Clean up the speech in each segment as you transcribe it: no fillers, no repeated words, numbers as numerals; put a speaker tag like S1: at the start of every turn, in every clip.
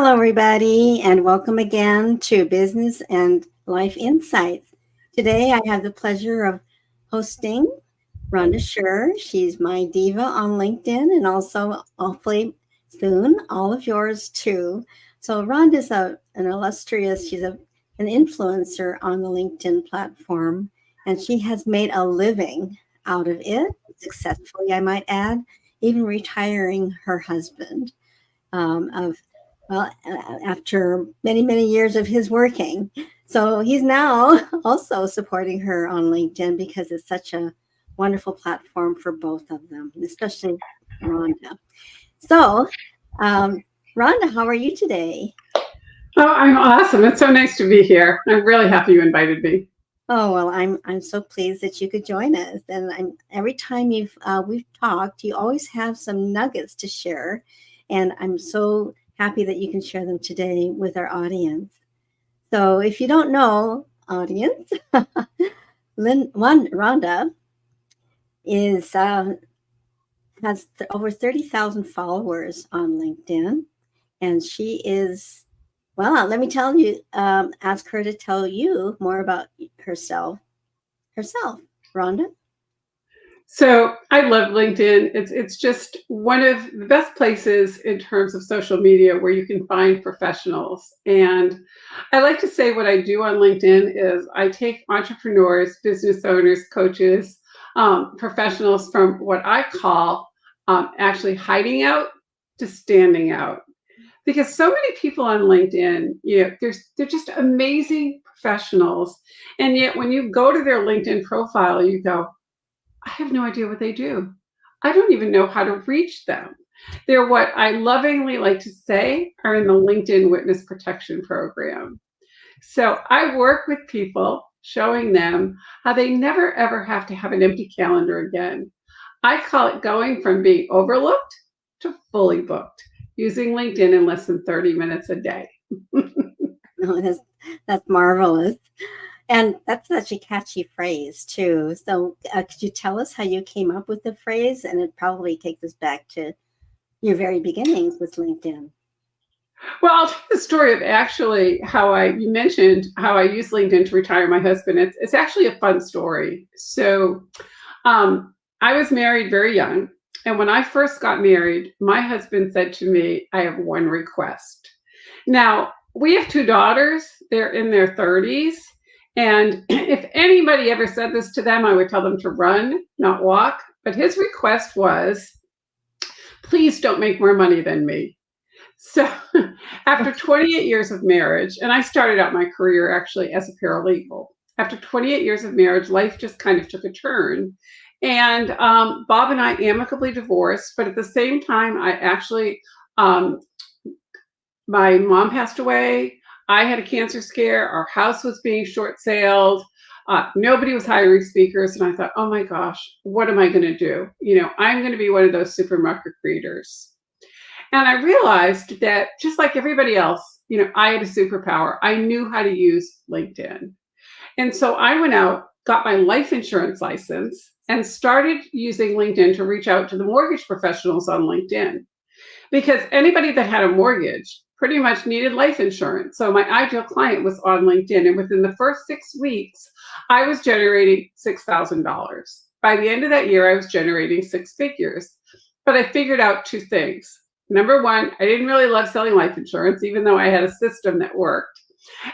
S1: Hello, everybody, and welcome again to Business and Life Insights. Today, I have the pleasure of hosting Rhonda Sher. She's my diva on LinkedIn and also, hopefully, soon, all of yours too. So, Rhonda's an illustrious, she's an influencer on the LinkedIn platform, and she has made a living out of it, successfully, I might add, even retiring her husband after many, many years of his working. So he's now also supporting her on LinkedIn because it's such a wonderful platform for both of them, especially Rhonda. So, Rhonda, how are you today?
S2: Oh, I'm awesome. It's so nice to be here. I'm really happy you invited me.
S1: Oh, well, I'm so pleased that you could join us. And every time we've talked, you always have some nuggets to share. And I'm so happy that you can share them today with our audience. So if you don't know, audience, Rhonda has over 30,000 followers on LinkedIn. And she is, well, let me tell you, ask her to tell you more about herself. Rhonda?
S2: So I love LinkedIn. It's just one of the best places in terms of social media where you can find professionals. And I like to say what I do on LinkedIn is I take entrepreneurs, business owners, coaches, professionals from what I call actually hiding out to standing out. Because so many people on LinkedIn, they're just amazing professionals. And yet when you go to their LinkedIn profile, you go, I have no idea what they do. I don't even know how to reach them. They're what I lovingly like to say are in the LinkedIn Witness Protection Program. So I work with people showing them how they never ever have to have an empty calendar again. I call it going from being overlooked to fully booked using LinkedIn in less than 30 minutes a day.
S1: Oh, that's marvelous. And that's such a catchy phrase, too. So could you tell us how you came up with the phrase? And it probably takes us back to your very beginnings with LinkedIn.
S2: Well, I'll tell you the story of actually you mentioned how I used LinkedIn to retire my husband. It's actually a fun story. So I was married very young. And when I first got married, my husband said to me, I have one request. Now, we have two daughters. They're in their 30s. And if anybody ever said this to them, I would tell them to run, not walk. But his request was, please don't make more money than me. So after 28 years of marriage, and I started out my career actually as a paralegal. After 28 years of marriage, life just kind of took a turn. And Bob and I amicably divorced, but at the same time, I actually, my mom passed away. I had a cancer scare. Our house was being short saled. Nobody was hiring speakers. And I thought, oh my gosh, what am I going to do? I'm going to be one of those supermarket creators. And I realized that just like everybody else, I had a superpower. I knew how to use LinkedIn. And so I went out, got my life insurance license, and started using LinkedIn to reach out to the mortgage professionals on LinkedIn. Because anybody that had a mortgage pretty much needed life insurance. So my ideal client was on LinkedIn. And within the first 6 weeks, I was generating $6,000. By the end of that year, I was generating six figures. But I figured out two things. Number one, I didn't really love selling life insurance, even though I had a system that worked.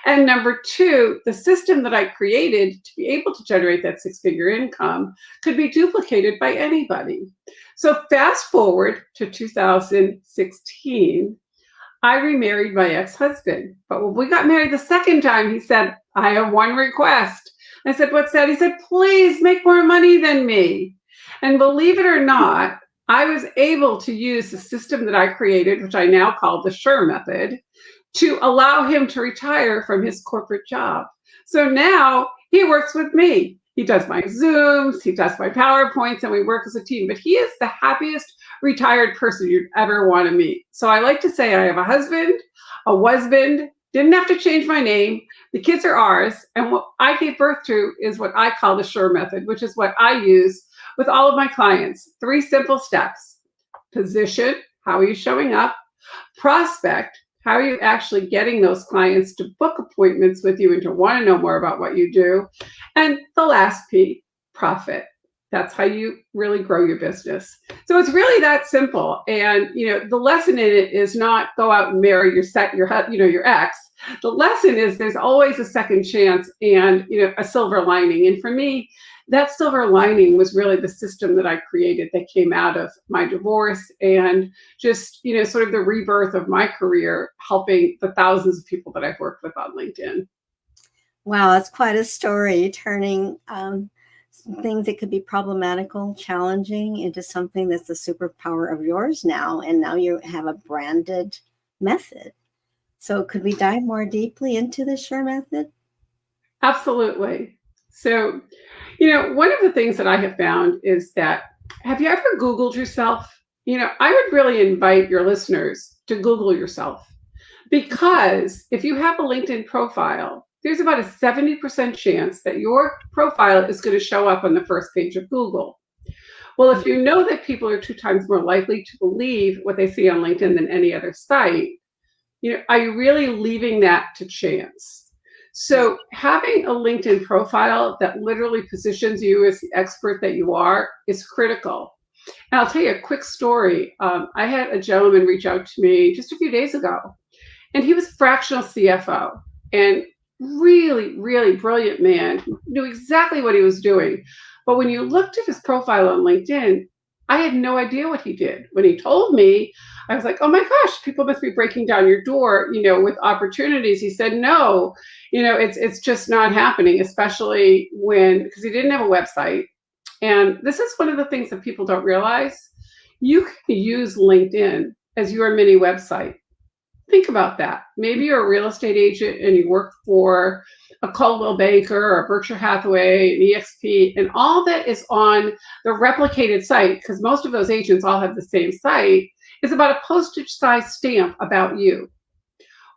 S2: And number two, the system that I created to be able to generate that six-figure income could be duplicated by anybody. So fast forward to 2016, I remarried my ex-husband. But when we got married the second time, he said, I have one request. I said, what's that? He said, please make more money than me. And believe it or not, I was able to use the system that I created, which I now call the Sher method, to allow him to retire from his corporate job. So now he works with me. He does my Zooms, he does my PowerPoints, and we work as a team. But he is the happiest retired person you'd ever want to meet. So I like to say I have a husband, didn't have to change my name. The kids are ours. And what I gave birth to is what I call the Sher method, which is what I use with all of my clients. 3 simple steps. Position, how are you showing up? Prospect, How are you actually getting those clients to book appointments with you and to want to know more about what you do? And the last P, profit. That's how you really grow your business. So it's really that simple. And the lesson in it is not go out and marry your ex. The lesson is there's always a second chance and a silver lining. And for me, that silver lining was really the system that I created that came out of my divorce and just sort of the rebirth of my career, helping the thousands of people that I've worked with on LinkedIn.
S1: Wow, that's quite a story, turning things that could be problematical, challenging, into something that's a superpower of yours now. And now you have a branded method. So could we dive more deeply into the Sher method?
S2: Absolutely. So, one of the things that I have found is that, have you ever Googled yourself? I would really invite your listeners to Google yourself, because if you have a LinkedIn profile, there's about a 70% chance that your profile is going to show up on the first page of Google. Well, if you know that people are 2 times more likely to believe what they see on LinkedIn than any other site, are you really leaving that to chance? So having a LinkedIn profile that literally positions you as the expert that you are is critical. And I'll tell you a quick story. I had a gentleman reach out to me just a few days ago, and he was a fractional CFO and really, really brilliant man who knew exactly what he was doing. But when you looked at his profile on LinkedIn, I had no idea what he did. When he told me, I was like, oh my gosh, people must be breaking down your door, with opportunities. He said, no, it's just not happening, especially because he didn't have a website. And this is one of the things that people don't realize. You can use LinkedIn as your mini website. Think about that. Maybe you're a real estate agent and you work for a Coldwell Banker or Berkshire Hathaway, an EXP, and all that is on the replicated site, because most of those agents all have the same site, is about a postage size stamp about you.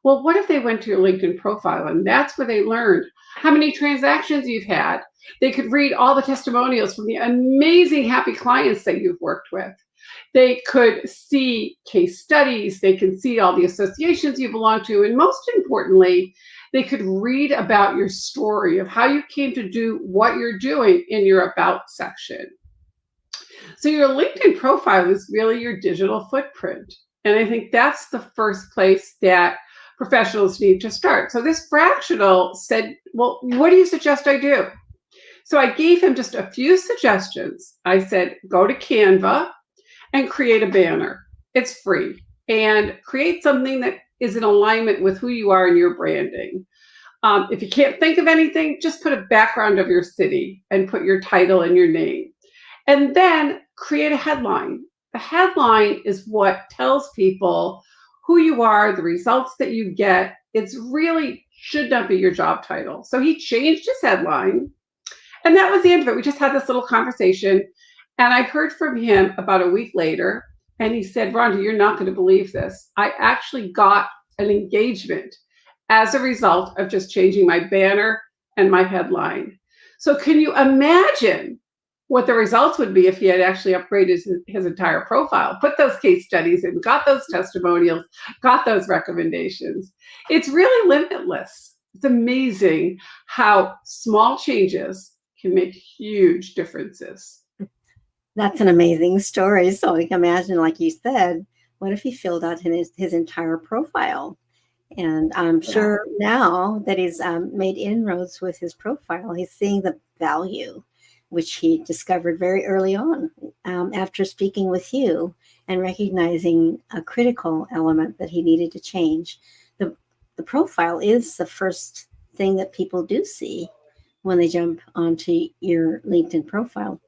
S2: Well, what if they went to your LinkedIn profile and that's where they learned how many transactions you've had? They could read all the testimonials from the amazing happy clients that you've worked with. They could see case studies. They can see all the associations you belong to. And most importantly, they could read about your story of how you came to do what you're doing in your About section. So your LinkedIn profile is really your digital footprint. And I think that's the first place that professionals need to start. So this fractional said, well, what do you suggest I do? So I gave him just a few suggestions. I said, go to Canva and create a banner. It's free. And create something that is in alignment with who you are and your branding. If you can't think of anything, just put a background of your city and put your title and your name. And then create a headline. The headline is what tells people who you are, the results that you get. It's really should not be your job title. So he changed his headline. And that was the end of it. We just had this little conversation. And I heard from him about a week later. And he said, Rhonda, you're not going to believe this. I actually got an engagement as a result of just changing my banner and my headline. So can you imagine what the results would be if he had actually upgraded his entire profile, put those case studies in, got those testimonials, got those recommendations? It's really limitless. It's amazing how small changes can make huge differences.
S1: That's an amazing story. So you can imagine, like you said, what if he filled out his entire profile? And I'm sure now that he's made inroads with his profile, he's seeing the value, which he discovered very early on after speaking with you and recognizing a critical element that he needed to change. The profile is the first thing that people do see when they jump onto your LinkedIn profile.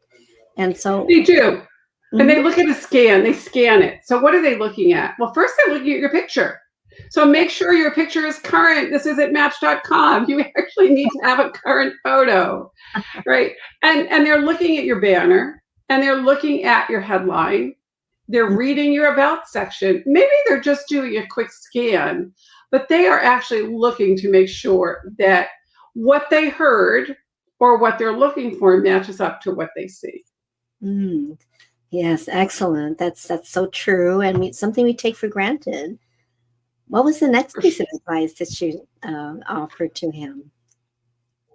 S1: And so
S2: they do. And they look at a scan, they scan it. So what are they looking at? Well, first they're looking at your picture. So make sure your picture is current. This isn't Match.com. You actually need to have a current photo, right? And they're looking at your banner and they're looking at your headline. They're reading your About section. Maybe they're just doing a quick scan, but they are actually looking to make sure that what they heard or what they're looking for matches up to what they see.
S1: Yes, excellent. That's so true. And something we take for granted. What was the next piece of advice that you offered to him?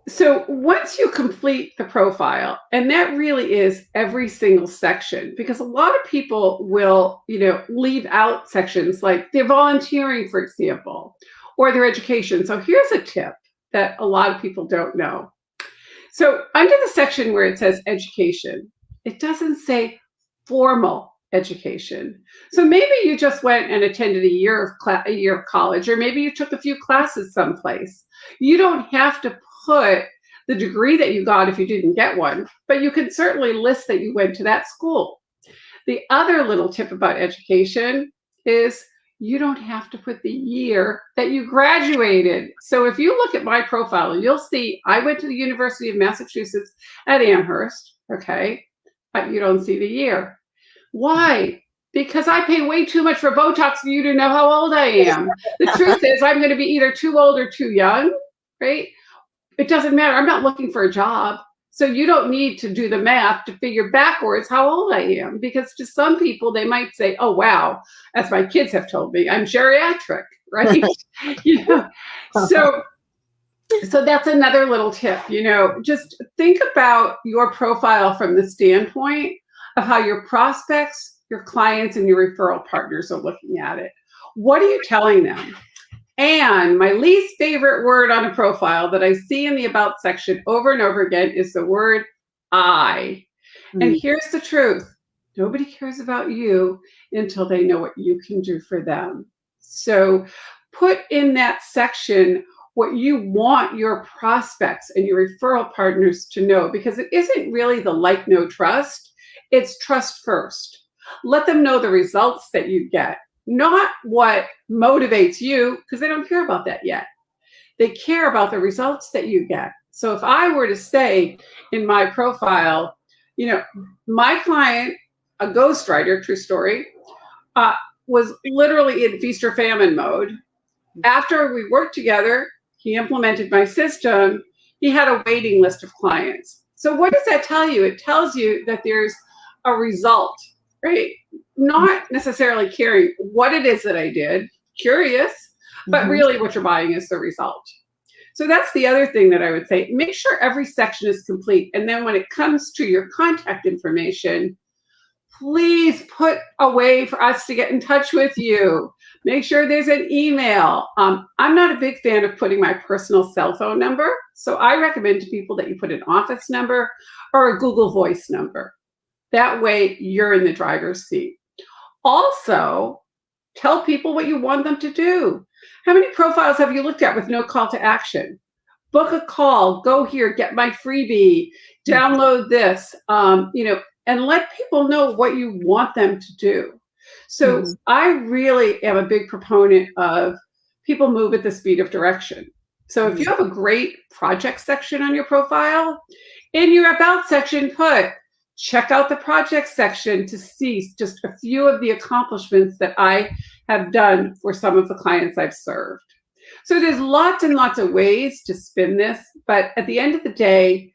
S2: So once you complete the profile, and that really is every single section, because a lot of people will, leave out sections like their volunteering, for example, or their education. So here's a tip that a lot of people don't know. So under the section where it says education, it doesn't say formal education. So maybe you just went and attended a year of college, or maybe you took a few classes someplace. You don't have to put the degree that you got if you didn't get one, but you can certainly list that you went to that school. The other little tip about education is you don't have to put the year that you graduated. So if you look at my profile, you'll see I went to the University of Massachusetts at Amherst, okay, but you don't see the year. Why? Because I pay way too much for Botox for you to know how old I am. The truth is I'm going to be either too old or too young, right? It doesn't matter. I'm not looking for a job. So you don't need to do the math to figure backwards how old I am, because to some people, they might say, oh, wow, as my kids have told me, I'm geriatric, right? So that's another little tip, just think about your profile from the standpoint of how your prospects, your clients, and your referral partners are looking at it. What are you telling them? And my least favorite word on a profile that I see in the About section over and over again is the word I. And here's the truth. Nobody cares about you until they know what you can do for them. So put in that section what you want your prospects and your referral partners to know, because it isn't really the like, no, trust. It's trust first. Let them know the results that you get, not what motivates you, because they don't care about that yet. They care about the results that you get. So if I were to say in my profile, my client, a ghostwriter, true story, was literally in feast or famine mode. After we worked together, he implemented my system. He had a waiting list of clients. So what does that tell you? It tells you that there's a result, right? Not necessarily caring what it is that I did, curious, but really what you're buying is the result. So that's the other thing that I would say. Make sure every section is complete. And then when it comes to your contact information, please put a way for us to get in touch with you. Make sure there's an email. I'm not a big fan of putting my personal cell phone number. So I recommend to people that you put an office number or a Google Voice number. That way you're in the driver's seat. Also, tell people what you want them to do. How many profiles have you looked at with no call to action? Book a call, go here, get my freebie, download this, and let people know what you want them to do. So I really am a big proponent of people move at the speed of direction. So if you have a great project section on your profile, in your About section, check out the project section to see just a few of the accomplishments that I have done for some of the clients I've served. So there's lots and lots of ways to spin this, but at the end of the day,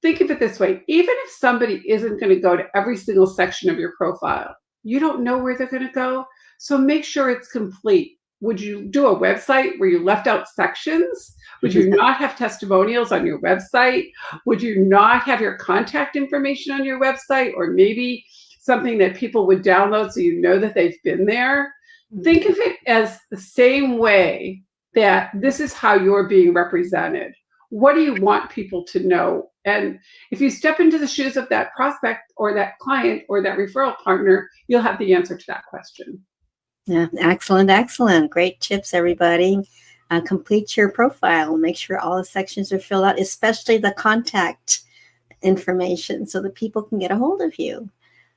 S2: think of it this way. Even if somebody isn't going to go to every single section of your profile, you don't know where they're going to go. So make sure it's complete. Would you do a website where you left out sections? Would you not have testimonials on your website? Would you not have your contact information on your website, or maybe something that people would download so you know that they've been there? Think of it as the same way that this is how you're being represented. What do you want people to know? And if you step into the shoes of that prospect or that client or that referral partner, you'll have the answer to that question.
S1: Yeah, excellent, excellent. Great tips, everybody. Complete your profile. Make sure all the sections are filled out, especially the contact information, so that people can get a hold of you.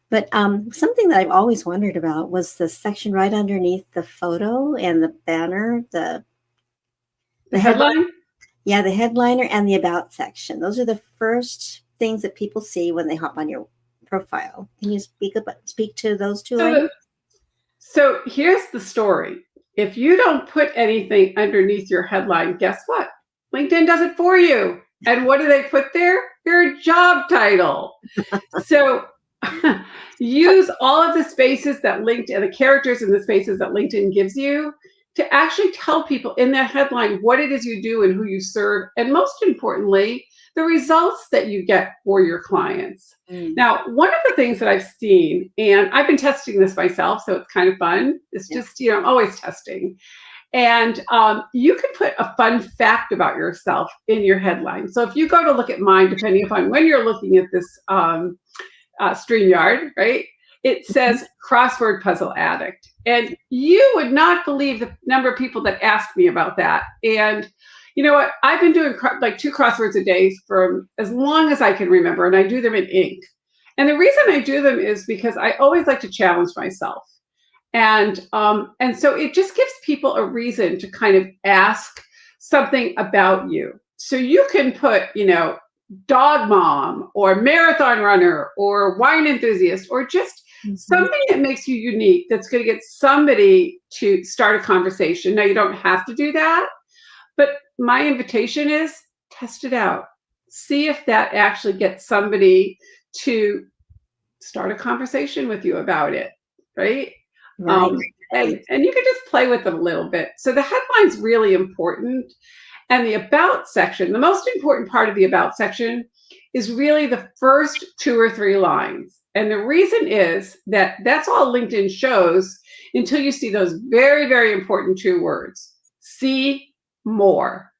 S1: But something that I've always wondered about was the section right underneath the photo and the banner, the
S2: headline?
S1: Yeah, the headliner and the About section. Those are the first things that people see when they hop on your profile. Can you speak to those two items?
S2: So here's the story. If you don't put anything underneath your headline, guess what? LinkedIn does it for you. And what do they put there? Your job title. So use all of the spaces that LinkedIn, the characters in the spaces that LinkedIn gives you to actually tell people in that headline what it is you do and who you serve, and most importantly, the results that you get for your clients. Now, one of the things that I've seen, and I've been testing this myself, so it's kind of fun. It's just, I'm always testing. And you can put a fun fact about yourself in your headline. So if you go to look at mine, depending upon when you're looking at this StreamYard, right? It says crossword puzzle addict. And you would not believe the number of people that ask me about that. And you know what? I've been doing like 2 crosswords a day for as long as I can remember, and I do them in ink. And the reason I do them is because I always like to challenge myself. And so it just gives people a reason to kind of ask something about you. So you can put, dog mom or marathon runner or wine enthusiast, or just something that makes you unique, that's going to get somebody to start a conversation. Now, you don't have to do that, but my invitation is test it out. See if that actually gets somebody to start a conversation with you about it, right?
S1: Right.
S2: And you can just play with them a little bit. So the headline's really important. And the about section, the most important part of the about section is really the first 2 or 3 lines. And the reason is that that's all LinkedIn shows until you see those very, very important 2 words. See more.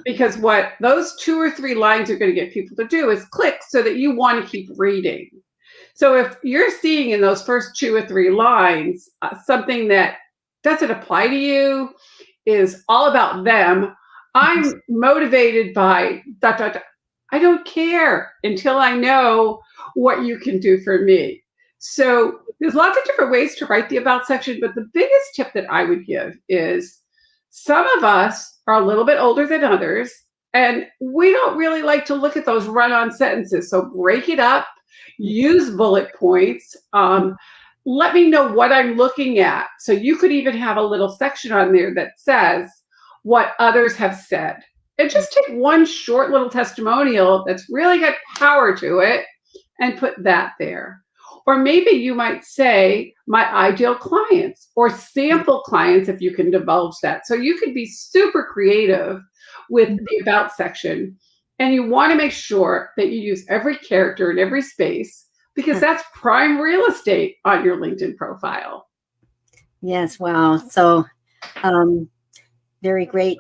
S2: Because what those 2 or 3 lines are going to get people to do is click so that you want to keep reading. So if you're seeing in those first 2 or 3 lines something that doesn't apply to you, is all about them, I'm motivated by ... I don't care until I know what you can do for me. So there's lots of different ways to write the about section, but the biggest tip that I would give is some of us are a little bit older than others, and we don't really like to look at those run-on sentences. So break it up, use bullet points. Let me know what I'm looking at. So you could even have a little section on there that says what others have said. And just take one short little testimonial that's really got power to it and put that there. Or maybe you might say my ideal clients or sample clients if you can divulge that. So you could be super creative with the about section. And you want to make sure that you use every character in every space, because that's prime real estate on your LinkedIn profile.
S1: Yes. Wow. So very great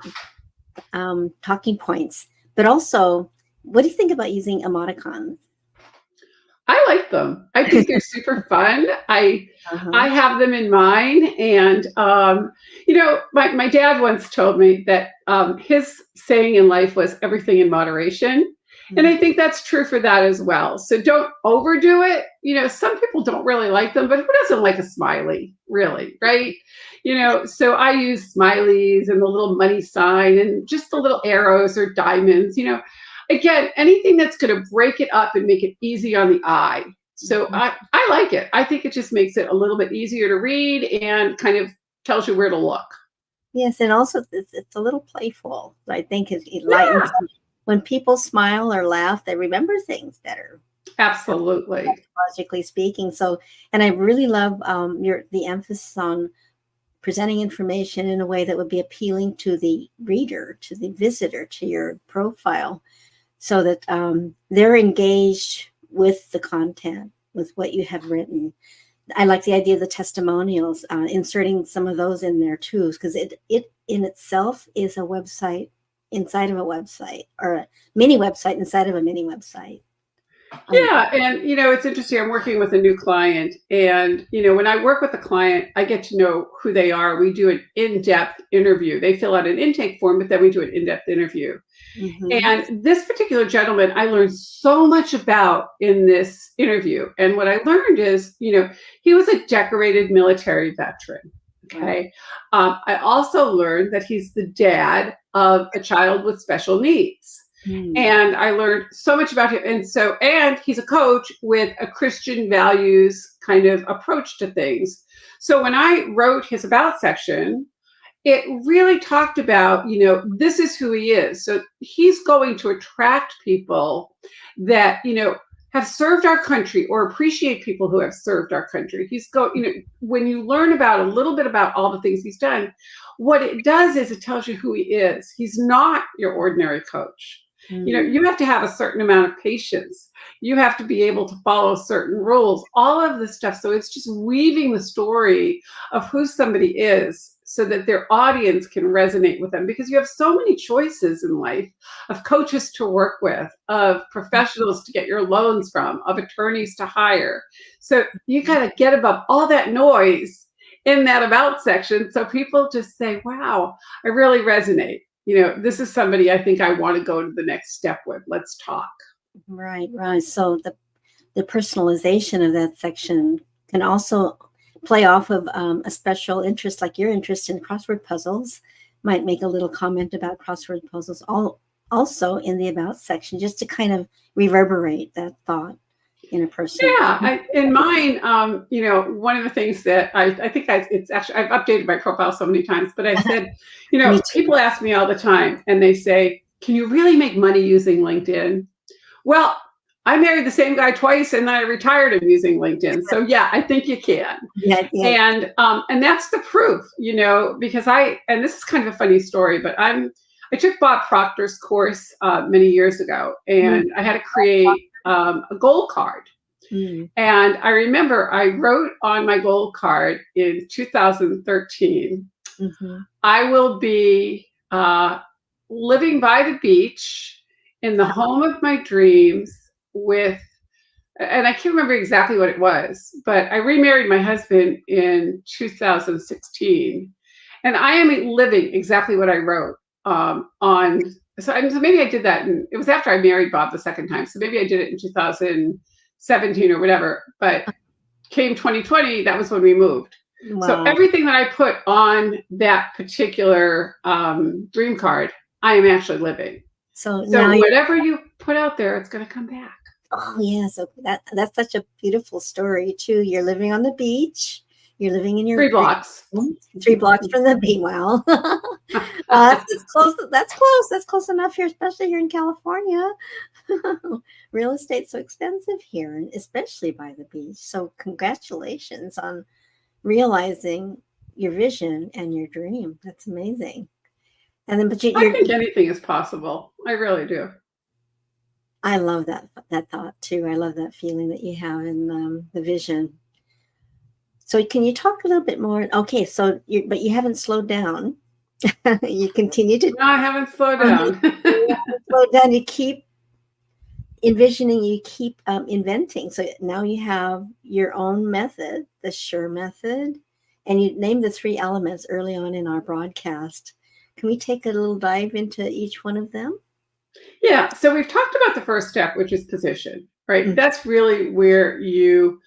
S1: talking points. But also, what do you think about using emoticons?
S2: I like them. I think they're super fun. I have them in mine. And, my dad once told me that his saying in life was everything in moderation. And I think that's true for that as well. So don't overdo it. Some people don't really like them, but who doesn't like a smiley, really, right? So I use smileys and the little money sign and just the little arrows or diamonds, Again, anything that's going to break it up and make it easy on the eye. So I like it. I think it just makes it a little bit easier to read and kind of tells you where to look.
S1: Yes, and also it's a little playful. I think it lightens up. When people smile or laugh, they remember things better.
S2: Absolutely.
S1: Logically speaking. So, and I really love the emphasis on presenting information in a way that would be appealing to the reader, to the visitor, to your profile, so that they're engaged with the content, with what you have written. I like the idea of the testimonials, inserting some of those in there too, because it in itself is a website inside of a website, or a mini website inside of a mini website.
S2: Yeah. And, it's interesting. I'm working with a new client, and, when I work with a client, I get to know who they are. We do an in-depth interview. They fill out an intake form, but then we do an in-depth interview. And this particular gentleman, I learned so much about in this interview. And what I learned is, he was a decorated military veteran. Okay. I also learned that he's the dad of a child with special needs. And I learned so much about him. And he's a coach with a Christian values kind of approach to things. So when I wrote his about section, it really talked about, this is who he is. So he's going to attract people that, have served our country or appreciate people who have served our country. When you learn about a little bit about all the things he's done, what it does is it tells you who he is. He's not your ordinary coach. You have to have a certain amount of patience. You have to be able to follow certain rules, all of this stuff. So it's just weaving the story of who somebody is so that their audience can resonate with them, because you have so many choices in life of coaches to work with, of professionals to get your loans from, of attorneys to hire. So you got to get above all that noise in that about section, so people just say, wow, I really resonate. This is somebody I think I want to go to the next step with. Let's talk.
S1: Right. So the personalization of that section can also play off of a special interest, like your interest in crossword puzzles. Might make a little comment about crossword puzzles also in the about section, just to kind of reverberate that thought in a person.
S2: Yeah, in mine, one of the things that I think it's actually, I've updated my profile so many times, but I said, people ask me all the time and they say, can you really make money using LinkedIn? Well, I married the same guy twice and then I retired him using LinkedIn. So yeah, I think you can.
S1: Yeah.
S2: And that's the proof, because and this is kind of a funny story, but I took Bob Proctor's course many years ago, and I had to create a goal card. And I remember I wrote on my goal card in 2013, I will be living by the beach in the home of my dreams with, and I can't remember exactly what it was, but I remarried my husband in 2016, and I am living exactly what I wrote so maybe I did that, and it was after I married Bob the second time, so maybe I did it in 2017 or whatever, but came 2020, that was when we moved. Wow. So everything that I put on that particular dream card, I am actually living. So whatever you put out there, it's going to come back.
S1: Oh yeah, so that's such a beautiful story too. You're living on the beach. You're living in your
S2: 3 blocks.
S1: 3 blocks from the beach. Wow, that's close. That's close enough here, especially here in California. Real estate's so expensive here, and especially by the beach. So congratulations on realizing your vision and your dream. That's amazing. And then, but
S2: I think anything is possible. I really do.
S1: I love that thought too. I love that feeling that you have in the vision. So can you talk a little bit more? Okay, so but you haven't slowed down. You continue to.
S2: No, I haven't slowed down.
S1: You haven't slowed down. You keep envisioning. You keep inventing. So now you have your own method, the Sher method, and you named the 3 elements early on in our broadcast. Can we take a little dive into each one of them?
S2: Yeah, so we've talked about the first step, which is position, right? That's really where you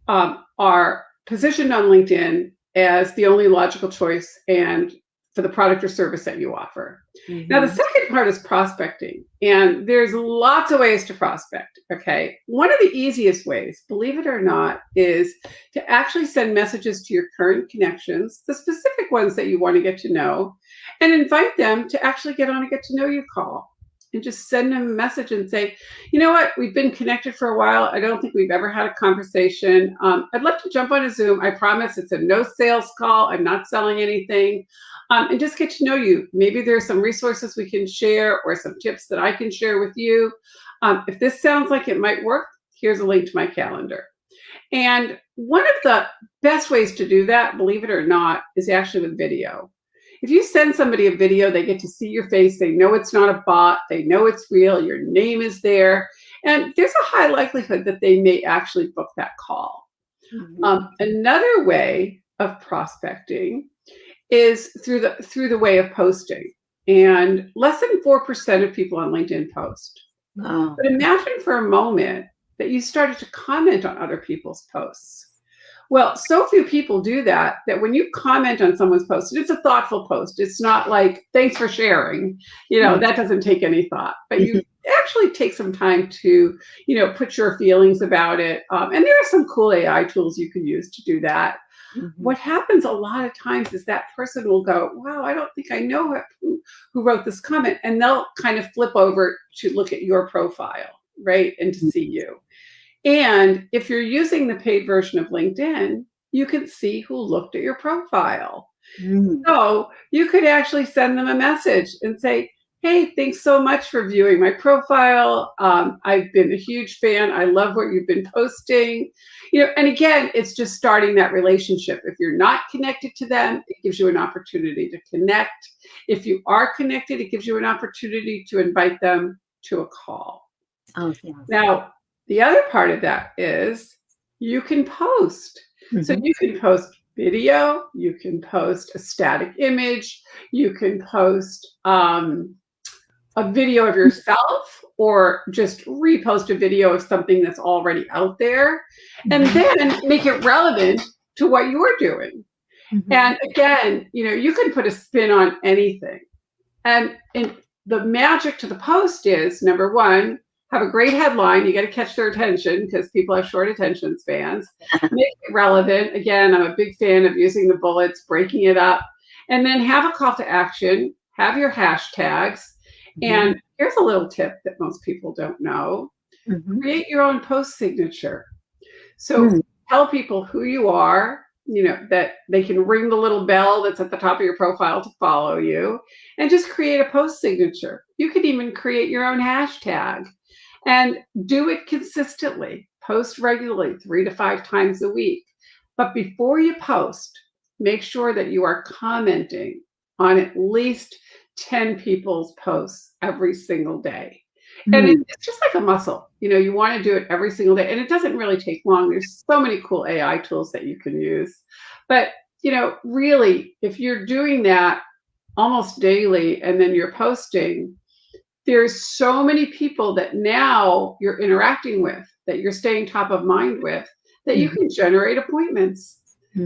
S2: are positioned on LinkedIn as the only logical choice and for the product or service that you offer. Now, the second part is prospecting, and there's lots of ways to prospect, okay? One of the easiest ways, believe it or not, is to actually send messages to your current connections, the specific ones that you want to get to know, and invite them to actually get on a get to know you call. And just send them a message and say, you know what, we've been connected for a while. I don't think we've ever had a conversation. I'd love to jump on a Zoom. I promise it's a no sales call. I'm not selling anything. And just get to know you. Maybe there's some resources we can share or some tips that I can share with you. If this sounds like it might work, here's a link to my calendar. And one of the best ways to do that, believe it or not, is actually with video. If you send somebody a video, they get to see your face. They know it's not a bot. They know it's real. Your name is there. And there's a high likelihood that they may actually book that call. Another way of prospecting is through the way of posting. And less than 4% of people on LinkedIn post. But imagine for a moment that you started to comment on other people's posts. Well, so few people do that when you comment on someone's post, it's a thoughtful post. It's not like, thanks for sharing. That doesn't take any thought. But you actually take some time to, put your feelings about it. And there are some cool AI tools you can use to do that. What happens a lot of times is that person will go, wow, I don't think I know who wrote this comment. And they'll kind of flip over to look at your profile, right? And to see you. And if you're using the paid version of LinkedIn, you can see who looked at your profile.
S1: Mm.
S2: So you could actually send them a message and say, hey, thanks so much for viewing my profile. I've been a huge fan. I love what you've been posting. And again, it's just starting that relationship. If you're not connected to them, it gives you an opportunity to connect. If you are connected, it gives you an opportunity to invite them to a call.
S1: Oh, yeah.
S2: Now, the other part of that is you can post. So you can post video, you can post a static image, you can post a video of yourself, or just repost a video of something that's already out there, and then make it relevant to what you're doing. And again, you can put a spin on anything. And the magic to the post is, number one, have a great headline. You got to catch their attention because people have short attention spans. Make it relevant. Again, I'm a big fan of using the bullets, breaking it up, and then have a call to action, have your hashtags. And here's a little tip that most people don't know. Create your own post signature. So tell people who you are, that they can ring the little bell that's at the top of your profile to follow you, and just create a post signature. You could even create your own hashtag and do it consistently. Post regularly, 3 to 5 times a week. But before you post, make sure that you are commenting on at least 10 people's posts every single day. And it's just like a muscle. You want to do it every single day. And it doesn't really take long. There's so many cool AI tools that you can use. But, really, if you're doing that almost daily and then you're posting, there's so many people that now you're interacting with, that you're staying top of mind with, that you can generate appointments.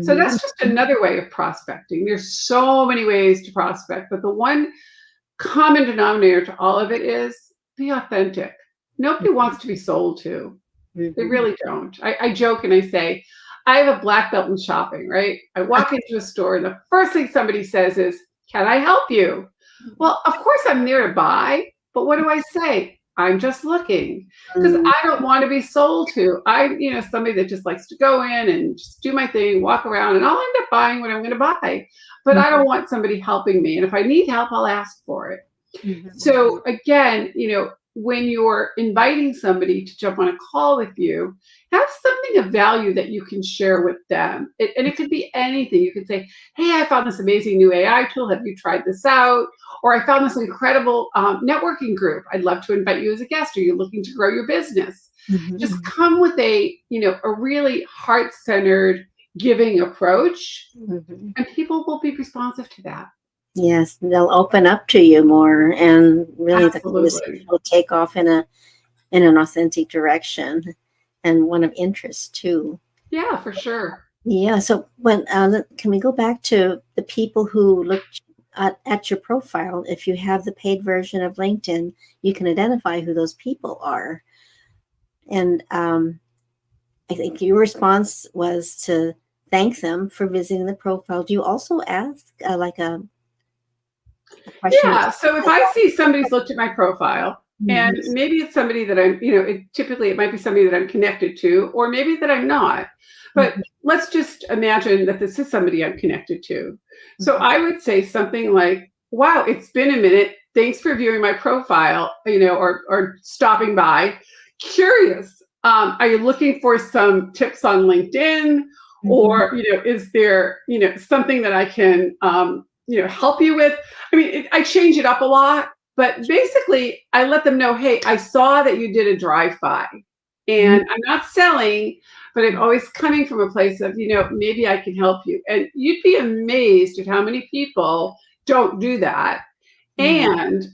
S2: So that's just another way of prospecting. There's so many ways to prospect, but the one common denominator to all of it is be authentic. Nobody wants to be sold to. They really don't. I joke and I say, I have a black belt in shopping, right? I walk into a store and the first thing somebody says is, can I help you? Well, of course I'm there to buy, but what do I say? I'm just looking, because I don't want to be sold to. I'm, somebody that just likes to go in and just do my thing, walk around, and I'll end up buying what I'm going to buy. But I don't want somebody helping me. And if I need help, I'll ask for it. So again, when you're inviting somebody to jump on a call with you, have something of value that you can share with them. And it could be anything. You could say, hey, I found this amazing new AI tool. Have you tried this out? Or I found this incredible networking group. I'd love to invite you as a guest. Are you looking to grow your business? Just come with a really heart-centered, giving approach, and people will be responsive to that.
S1: Yes, they'll open up to you more, and really the conversation will take off in an authentic direction, and one of interest too.
S2: Yeah, for sure.
S1: Yeah. So when can we go back to the people who look at your profile? If you have the paid version of LinkedIn, you can identify who those people are, and I think your response was to thank them for visiting the profile. Do you also ask like a question?
S2: Yeah. So if I see somebody's looked at my profile, and maybe it's somebody that I'm, typically it might be somebody that I'm connected to, or maybe that I'm not. But let's just imagine that this is somebody I'm connected to. So I would say something like, wow, it's been a minute. Thanks for viewing my profile, or stopping by. Curious. Are you looking for some tips on LinkedIn? Or, is there, something that I can, help you with? I mean, I change it up a lot, but basically I let them know, hey, I saw that you did a drive-by, and I'm not selling, but I'm always coming from a place of, maybe I can help you. And you'd be amazed at how many people don't do that. And,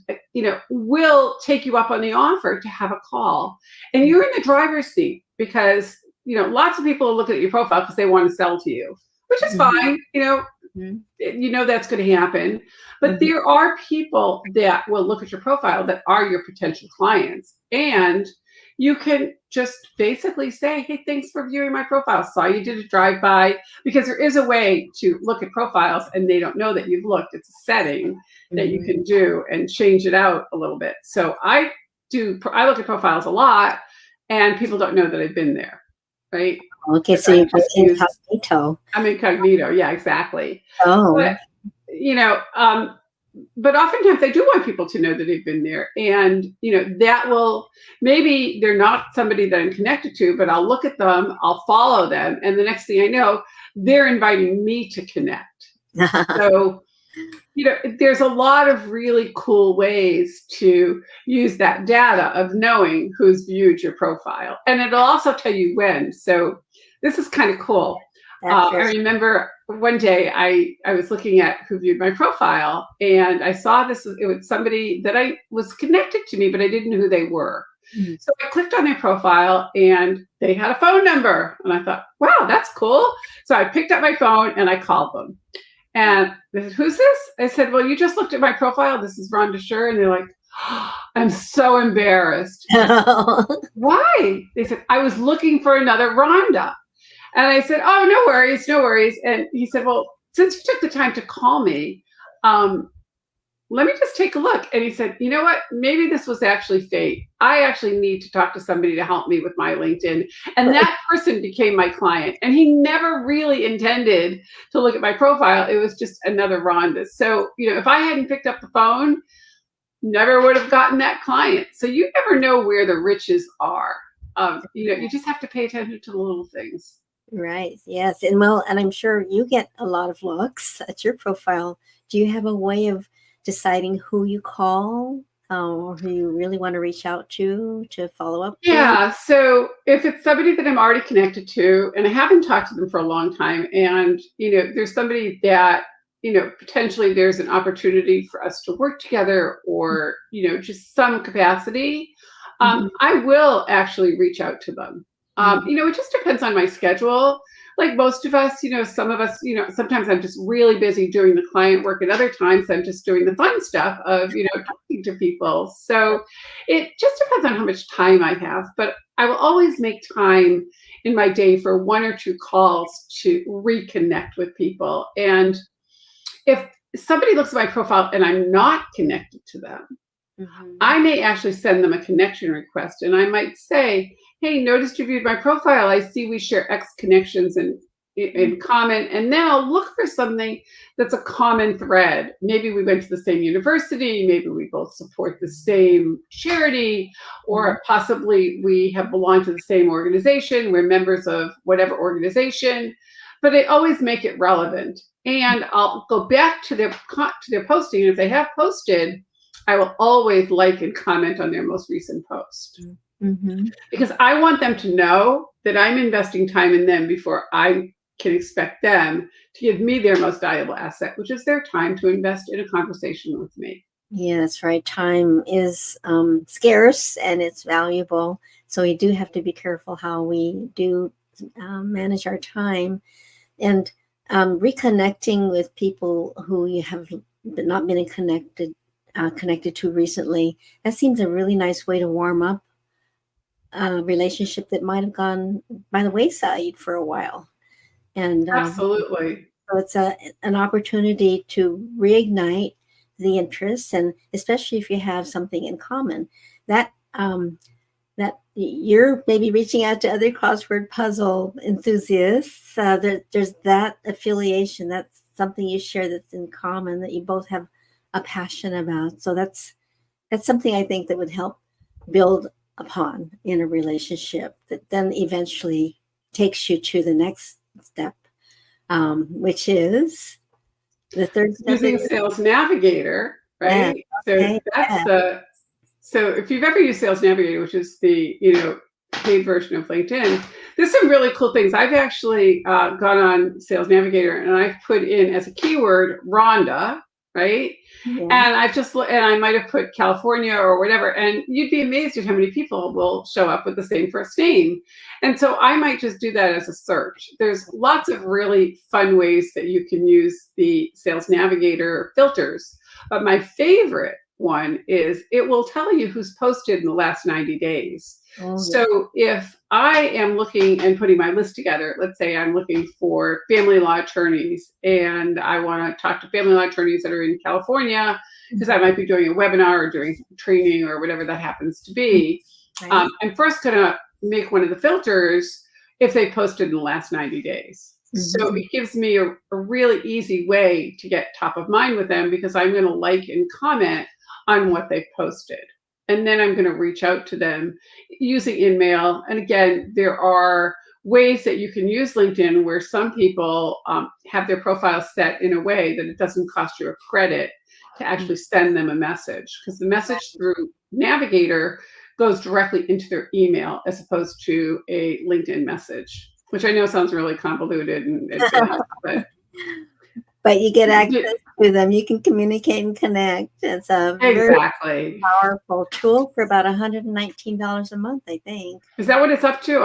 S2: will take you up on the offer to have a call. And you're in the driver's seat because, lots of people are looking at your profile because they want to sell to you, which is fine. That's going to happen. But there are people that will look at your profile that are your potential clients. And you can just basically say, hey, thanks for viewing my profile. Saw you did a drive-by, because there is a way to look at profiles and they don't know that you've looked. It's a setting that you can do and change it out a little bit. So I look at profiles a lot, and people don't know that I've been there. right?
S1: Okay, so you're just incognito.
S2: I'm incognito. Yeah, exactly.
S1: Oh.
S2: But, you know, but oftentimes I do want people to know that they've been there. And, you know, that will, maybe they're not somebody that I'm connected to, but I'll look at them, I'll follow them. And the next thing I know, they're inviting me to connect. So, you know, there's a lot of really cool ways to use that data of knowing who's viewed your profile. And it'll also tell you when. So this is kind of cool. I remember one day I was looking at who viewed my profile, and I saw this, it was somebody that I was connected to me, but I didn't know who they were. Mm-hmm. So I clicked on their profile and they had a phone number. And I thought, wow, that's cool. So I picked up my phone and I called them. And they said, who's this? I said, well, you just looked at my profile. This is Rhonda Sher. And they're like, oh, I'm so embarrassed. Why? They said, I was looking for another Rhonda. And I said, oh, no worries, no worries. And he said, well, since you took the time to call me, let me just take a look. And he said, you know what? Maybe this was actually fate. I actually need to talk to somebody to help me with my LinkedIn. And that person became my client. And he never really intended to look at my profile. It was just another Rhonda. So, you know, if I hadn't picked up the phone, never would have gotten that client. So you never know where the riches are. You know, you just have to pay attention to the little things.
S1: Right. Yes. And well, and I'm sure you get a lot of looks at your profile. Do you have a way of deciding who you call or who you really want to reach out to follow up?
S2: Yeah. So if it's somebody that I'm already connected to and I haven't talked to them for a long time, and, you know, there's somebody that, you know, potentially there's an opportunity for us to work together or, you know, just some capacity, I will actually reach out to them. You know, it just depends on my schedule. Like most of us, you know, some of us, you know, sometimes I'm just really busy doing the client work, and other times I'm just doing the fun stuff of, you know, talking to people. So it just depends on how much time I have. But I will always make time in my day for 1 or 2 calls to reconnect with people. And if somebody looks at my profile and I'm not connected to them, I may actually send them a connection request, and I might say, hey, noticed you viewed my profile. I see we share X connections in common. And then I'll look for something that's a common thread. Maybe we went to the same university. Maybe we both support the same charity, or possibly we have belonged to the same organization. We're members of whatever organization. But I always make it relevant. And I'll go back to their posting. And if they have posted, I will always like and comment on their most recent post. Because I want them to know that I'm investing time in them before I can expect them to give me their most valuable asset, which is their time to invest in a conversation with me.
S1: Yeah, that's right. Time is scarce and it's valuable. So we do have to be careful how we do manage our time. And reconnecting with people who you have not been connected to recently, that seems a really nice way to warm up a relationship that might have gone by the wayside for a while. And
S2: absolutely.
S1: So it's an opportunity to reignite the interest, and especially if you have something in common that that you're maybe reaching out to other crossword puzzle enthusiasts. There's that affiliation. That's something you share that's in common, that you both have a passion about. So that's something I think that would help build upon in a relationship that then eventually takes you to the next step, which is the third step.
S2: Using Sales Navigator, right?
S1: Yeah,
S2: so so if you've ever used Sales Navigator, which is the, you know, paid version of LinkedIn, there's some really cool things. I've actually gone on Sales Navigator and I've put in as a keyword Rhonda, right? Yeah. And I might have put California or whatever, and you'd be amazed at how many people will show up with the same first name. And so I might just do that as a search. There's lots of really fun ways that you can use the Sales Navigator filters, but my favorite one is it will tell you who's posted in the last 90 days. Oh, so if I am looking and putting my list together, let's say I'm looking for family law attorneys and I want to talk to family law attorneys that are in California, because I might be doing a webinar or doing training or whatever that happens to be. Right. I'm first going to make one of the filters if they posted in the last 90 days. So it gives me a really easy way to get top of mind with them, because I'm going to like and comment on what they've posted. And then I'm going to reach out to them using InMail. And again, there are ways that you can use LinkedIn where some people have their profile set in a way that it doesn't cost you a credit to actually send them a message, because the message through Navigator goes directly into their email as opposed to a LinkedIn message, which I know sounds really convoluted and advanced,
S1: but you get access to them. You can communicate and connect. It's a very powerful tool for about $119 a month, I think.
S2: Is that what it's up to?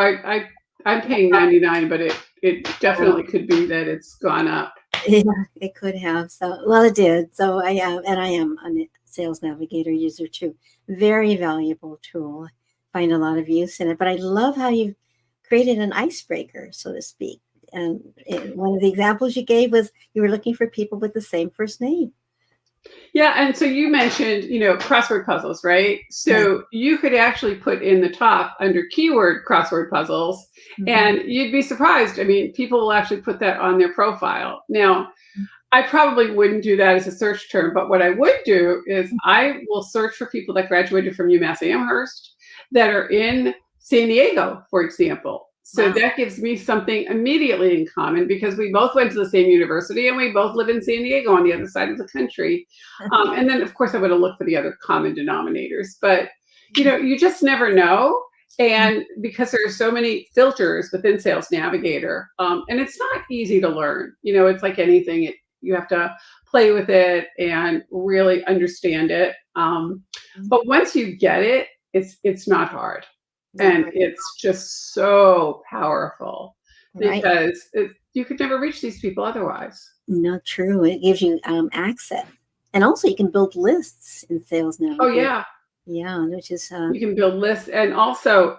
S2: I'm paying $99, but it definitely could be that it's gone up.
S1: Yeah, it could have. So, well, it did. So I am a Sales Navigator user too. Very valuable tool. Find a lot of use in it. But I love how you've created an icebreaker, so to speak. And one of the examples you gave was you were looking for people with the same first name.
S2: Yeah, and so you mentioned, crossword puzzles, right? So you could actually put in the top under keyword crossword puzzles, and you'd be surprised. I mean, people will actually put that on their profile. Now, I probably wouldn't do that as a search term, but what I would do is I will search for people that graduated from UMass Amherst that are in San Diego, for example. So that gives me something immediately in common, because we both went to the same university and we both live in San Diego on the other side of the country. And then, of course, I would have looked for the other common denominators. But, you just never know. And because there are so many filters within Sales Navigator, and it's not easy to learn. It's like anything. You have to play with it and really understand it. But once you get it, it's not hard. And it's just so powerful, because you could never reach these people otherwise.
S1: No, true. It gives you access. And also you can build lists in Sales Navigator.
S2: Oh, yeah.
S1: Yeah, which is...
S2: you can build lists. And also,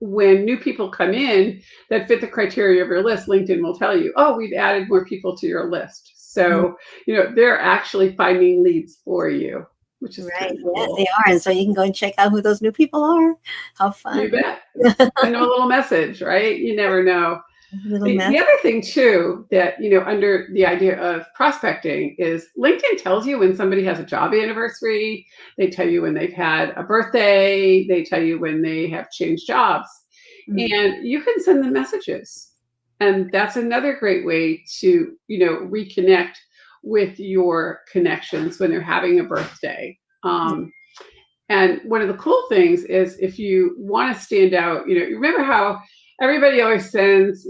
S2: when new people come in that fit the criteria of your list, LinkedIn will tell you, oh, we've added more people to your list. So, they're actually finding leads for you, which is
S1: right.
S2: Cool.
S1: Yes, they are. And so you can go and check out who those new people are. How fun.
S2: You bet. Send them a little message, right? You never know. The other thing too, that, under the idea of prospecting, is LinkedIn tells you when somebody has a job anniversary. They tell you when they've had a birthday. They tell you when they have changed jobs. And you can send them messages. And that's another great way to, reconnect with your connections when they're having a birthday. And one of the cool things is, if you want to stand out, remember how everybody always sends,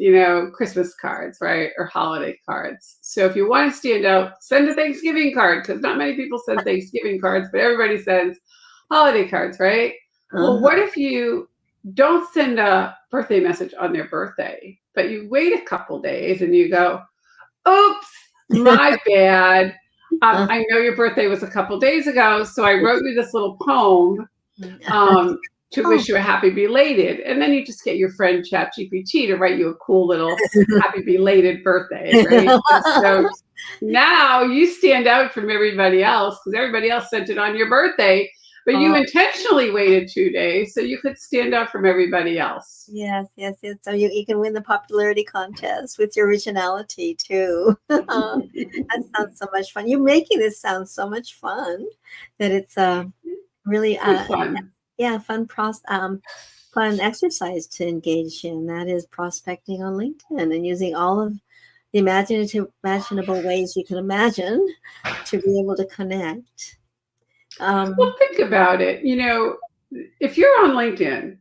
S2: Christmas cards, right? Or holiday cards. So if you want to stand out, send a Thanksgiving card, because not many people send Thanksgiving cards, but everybody sends holiday cards, right? Well, what if you don't send a birthday message on their birthday, but you wait a couple days and you go, oops, my bad. I know your birthday was a couple days ago, so I wrote you this little poem to wish you a happy belated. And then you just get your friend ChatGPT to write you a cool little happy belated birthday, right? So now you stand out from everybody else, because everybody else sent it on your birthday, but you intentionally waited 2 days so you could stand out from everybody else.
S1: Yes. So you can win the popularity contest with your originality too. That sounds so much fun. You're making this sound so much fun that it's really
S2: fun.
S1: Yeah, fun exercise to engage in. That is prospecting on LinkedIn and using all of the imaginable ways you can imagine to be able to connect.
S2: Well, think about it. If you're on LinkedIn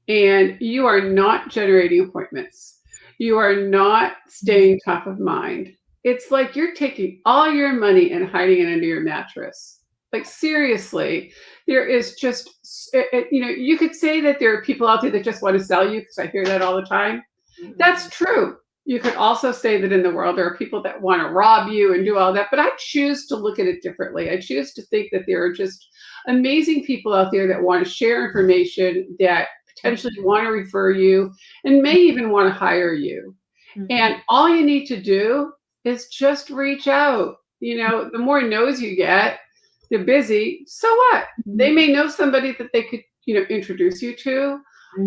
S2: and you are not generating appointments, you are not staying top of mind, it's like you're taking all your money and hiding it under your mattress. Like, seriously, there is just, you could say that there are people out there that just want to sell you, because I hear that all the time. That's true. You could also say that in the world, there are people that want to rob you and do all that, but I choose to look at it differently. I choose to think that there are just amazing people out there that want to share information, that potentially want to refer you, and may even want to hire you. And all you need to do is just reach out. The more no's you get, they're busy. So what? They may know somebody that they could, introduce you to.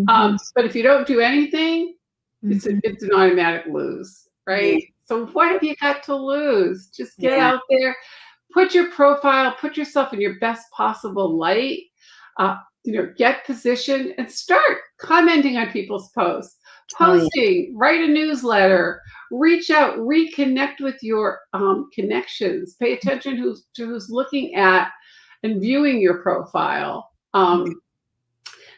S2: But if you don't do anything, it's an automatic lose, right?
S1: Yeah.
S2: So what have you got to lose? Just get
S1: Yeah.
S2: out there, put your profile, put yourself in your best possible light, get positioned and start commenting on people's posts,
S1: Oh, yeah.
S2: posting, write a newsletter, reach out, reconnect with your connections, pay attention to who's looking at and viewing your profile.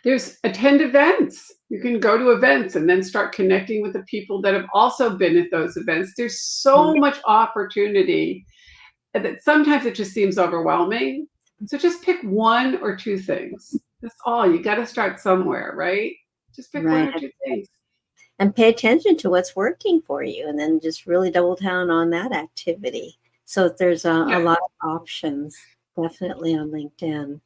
S2: There's attend events. You can go to events and then start connecting with the people that have also been at those events. There's so much opportunity that sometimes it just seems overwhelming. So just pick one or two things. That's all. You got to start somewhere, right? Just pick one or two things.
S1: And pay attention to what's working for you, and then just really double down on that activity. So there's a lot of options, definitely on LinkedIn.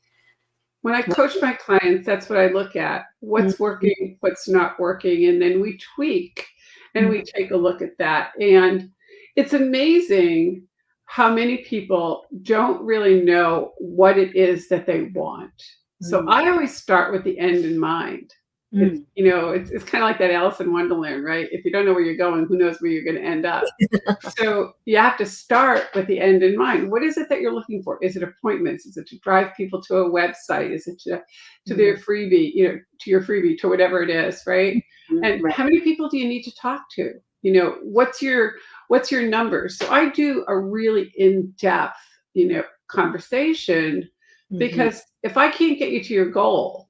S2: When I coach my clients, that's what I look at. What's working, what's not working, and then we tweak and we take a look at that. And it's amazing how many people don't really know what it is that they want. So I always start with the end in mind. It's kind of like that Alice in Wonderland, right? If you don't know where you're going, who knows where you're going to end up? So you have to start with the end in mind. What is it that you're looking for? Is it appointments? Is it to drive people to a website? Is it to their freebie, to your freebie, to whatever it is, right? And how many people do you need to talk to? What's your numbers? So I do a really in-depth, conversation, because if I can't get you to your goal,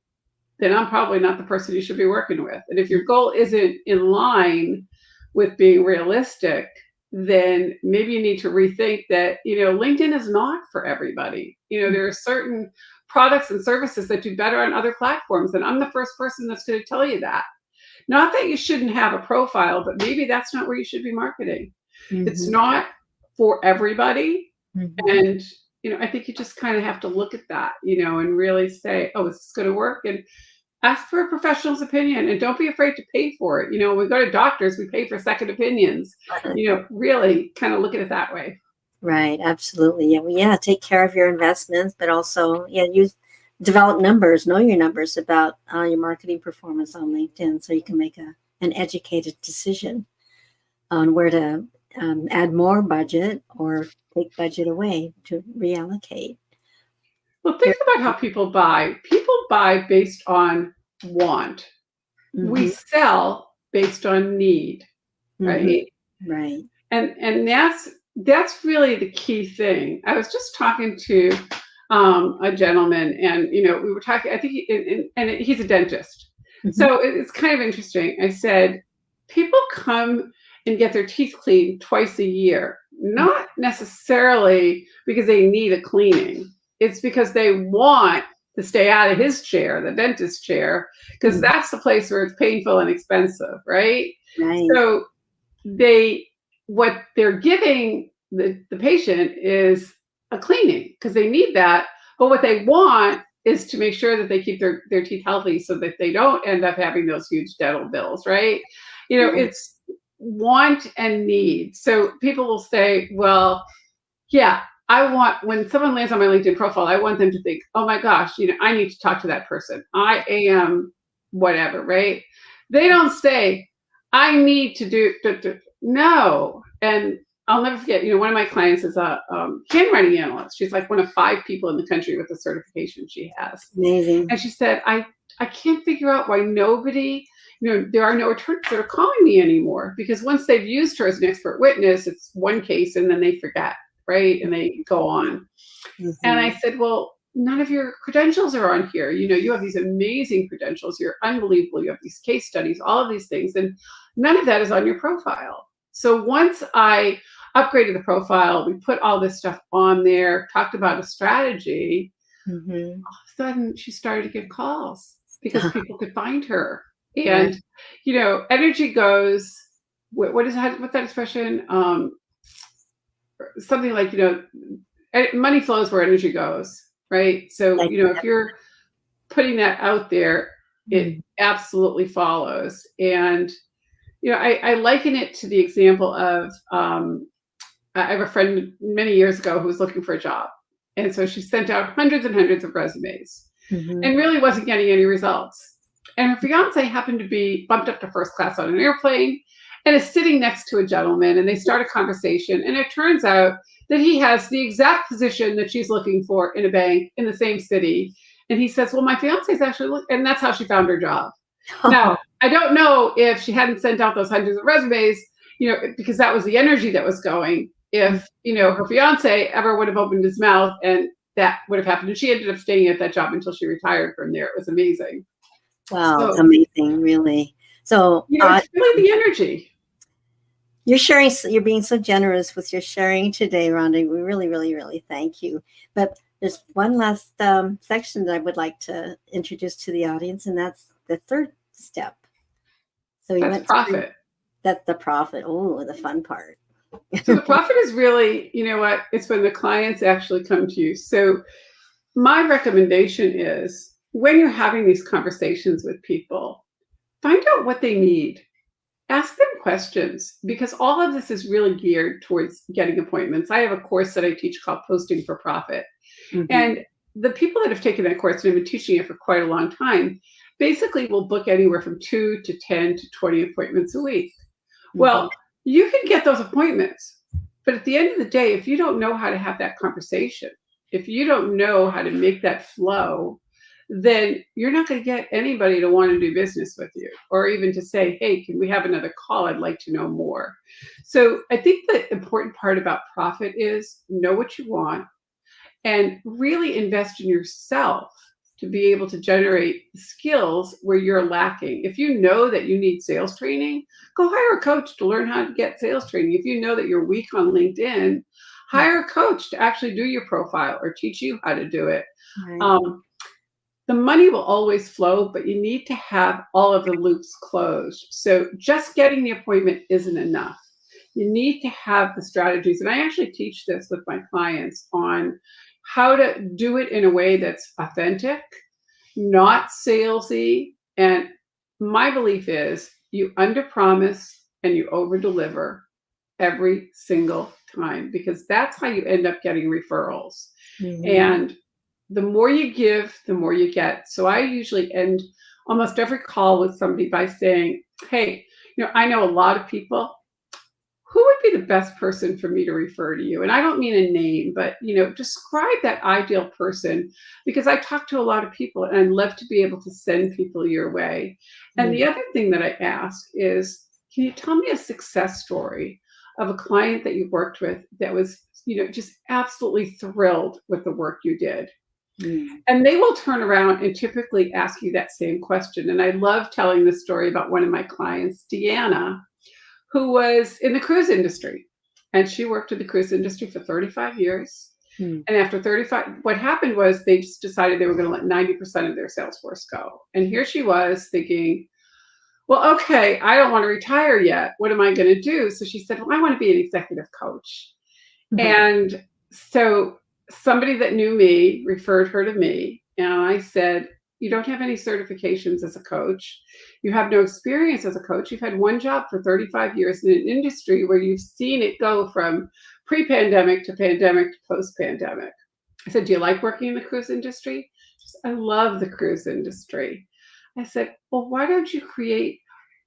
S2: then I'm probably not the person you should be working with. And if your goal isn't in line with being realistic, then maybe you need to rethink that, LinkedIn is not for everybody. There are certain products and services that do better on other platforms. And I'm the first person that's going to tell you that. Not that you shouldn't have a profile, but maybe that's not where you should be marketing. It's not for everybody. And, I think you just kind of have to look at that, and really say, oh, is this going to work? And ask for a professional's opinion, and don't be afraid to pay for it. When we go to doctors, we pay for second opinions. Really kind of look at it that way.
S1: Right. Absolutely. Yeah. Take care of your investments, but also, develop numbers, know your numbers about your marketing performance on LinkedIn, so you can make an educated decision on where to add more budget or take budget away to reallocate.
S2: Well, think about how people buy. People buy based on want. We sell based on need, right?
S1: Right.
S2: And that's really the key thing. I was just talking to a gentleman, and we were talking. I think he's a dentist, so it's kind of interesting. I said, people come and get their teeth cleaned twice a year, not necessarily because they need a cleaning. It's because they want to stay out of his chair, the dentist chair, because that's the place where it's painful and expensive, right?
S1: Right.
S2: So what they're giving the patient is a cleaning because they need that. But what they want is to make sure that they keep their teeth healthy so that they don't end up having those huge dental bills, right? It's want and need. So people will say, well, yeah, I want, when someone lands on my LinkedIn profile, I want them to think, oh my gosh, I need to talk to that person. I am whatever, right? They don't say, I need to do, no. And I'll never forget, one of my clients is a handwriting analyst. She's like one of 5 people in the country with the certification she has.
S1: Amazing.
S2: And she said, I can't figure out why nobody, there are no attorneys that are calling me anymore, because once they've used her as an expert witness, it's one case and then they forget, right? And they go on. And I said, well, none of your credentials are on here. You have these amazing credentials. You're unbelievable. You have these case studies, all of these things, and none of that is on your profile. So once I upgraded the profile, we put all this stuff on there, talked about a strategy, all of a sudden she started to get calls because people could find her. And, energy goes, what's that expression? Something like, money flows where energy goes, right? So, if you're putting that out there, it absolutely follows. And, I liken it to the example of, I have a friend many years ago who was looking for a job. And so she sent out hundreds and hundreds of resumes and really wasn't getting any results. and her fiance happened to be bumped up to first class on an airplane and is sitting next to a gentleman, and they start a conversation, and it turns out that he has the exact position that she's looking for in a bank in the same city. And he says, well, my fiance is actually, and that's how she found her job. Now, I don't know if she hadn't sent out those hundreds of resumes, because that was the energy that was going, if, her fiance ever would have opened his mouth and that would have happened. And she ended up staying at that job until she retired from there. It was amazing.
S1: Wow, so, amazing, really. So,
S2: it's really the energy.
S1: You're sharing, you're being so generous with your sharing today, Rhonda. We really, really, really thank you. But there's one last section that I would like to introduce to the audience, and that's the third step. So you went
S2: profit.
S1: That's the profit. Oh, the fun part.
S2: So the profit is really, it's when the clients actually come to you. So my recommendation is when you're having these conversations with people, find out what they need. Ask them questions, because all of this is really geared towards getting appointments. I have a course that I teach called Posting for Profit. Mm-hmm. And the people that have taken that course, and I've been teaching it for quite a long time, basically will book anywhere from 2 to 10 to 20 appointments a week. Mm-hmm. Well, you can get those appointments, but at the end of the day, if you don't know how to have that conversation, if you don't know how to make that flow, then you're not going to get anybody to want to do business with you, or even to say, hey, can we have another call? I'd like to know more. So I think the important part about profit is know what you want and really invest in yourself to be able to generate skills where you're lacking. If you know that you need sales training, go hire a coach to learn how to get sales training. If you know that you're weak on LinkedIn, hire a coach to actually do your profile or teach you how to do it. Right. The money will always flow, but you need to have all of the loops closed. So just getting the appointment isn't enough. You need to have the strategies. And I actually teach this with my clients on how to do it in a way that's authentic, not salesy. And my belief is you underpromise and you overdeliver every single time, because that's how you end up getting referrals. Mm-hmm. And the more you give, the more you get. So I usually end almost every call with somebody by saying, hey, I know a lot of people. Who would be the best person for me to refer to you? And I don't mean a name, but, describe that ideal person, because I talk to a lot of people and I'd love to be able to send people your way. And the other thing that I ask is, can you tell me a success story of a client that you've worked with that was, just absolutely thrilled with the work you did? And they will turn around and typically ask you that same question. And I love telling this story about one of my clients, Deanna, who was in the cruise industry. And she worked in the cruise industry for 35 years. And after 35, what happened was they just decided they were going to let 90% of their sales force go. And here she was thinking, well, okay, I don't want to retire yet. What am I going to do? So she said, well, I want to be an executive coach. And so somebody that knew me referred her to me. And I said, you don't have any certifications as a coach. You have no experience as a coach. You've had one job for 35 years in an industry where you've seen it go from pre-pandemic to pandemic to post-pandemic. I said, do you like working in the cruise industry? She said, I love the cruise industry. I said, well, why don't you create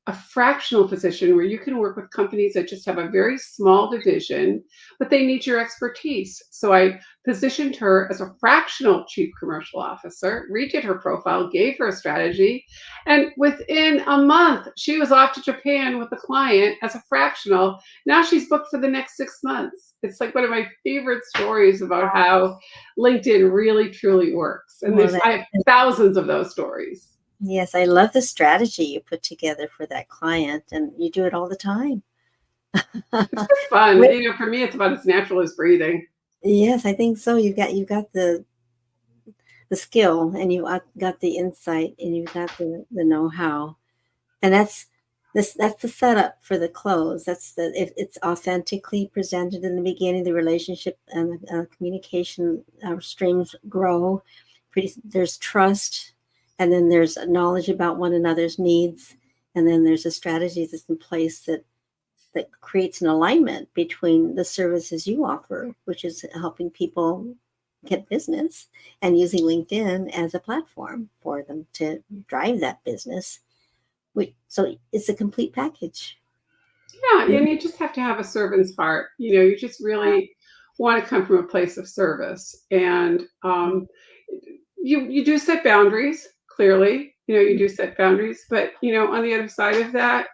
S2: a fractional position where you can work with companies that just have a very small division, but they need your expertise. So I positioned her as a fractional chief commercial officer, redid her profile, gave her a strategy. And within a month, she was off to Japan with a client as a fractional. Now she's booked for the next 6 months. It's like one of my favorite stories about how LinkedIn really, truly works. And I have thousands of those stories.
S1: Yes, I love the strategy you put together for that client, and you do it all the time.
S2: It's just fun. For me, it's about as natural as breathing.
S1: Yes, I think so. You've got the skill, and you got the insight, and you've got the know-how, and that's the setup for the close. If it's authentically presented in the beginning, the relationship and the communication streams grow. There's trust. And then there's knowledge about one another's needs. And then there's a strategy that's in place that creates an alignment between the services you offer, which is helping people get business, and using LinkedIn as a platform for them to drive that business. So it's a complete package.
S2: Yeah, and you just have to have a servant's heart. You just really want to come from a place of service, and you do set boundaries. Clearly, you do set boundaries, but on the other side of that,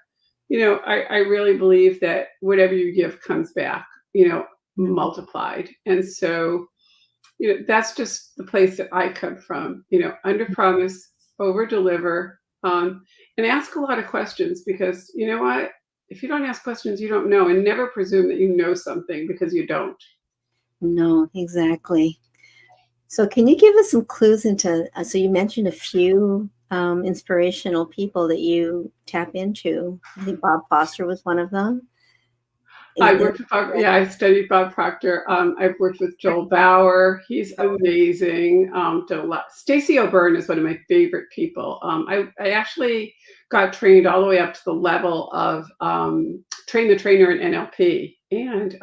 S2: I really believe that whatever you give comes back, multiplied, and so that's just the place that I come from. Under promise, over deliver, and ask a lot of questions, because you know what? If you don't ask questions, you don't know, and never presume that you know something, because you don't.
S1: No, exactly. So can you give us some clues into, so you mentioned a few inspirational people that you tap into. I think Bob Foster was one of them.
S2: I worked with Bob. Yeah, I studied Bob Proctor. I've worked with Joel Bauer. He's amazing. Stacey O'Byrne is one of my favorite people. I actually got trained all the way up to the level of train the trainer in NLP. And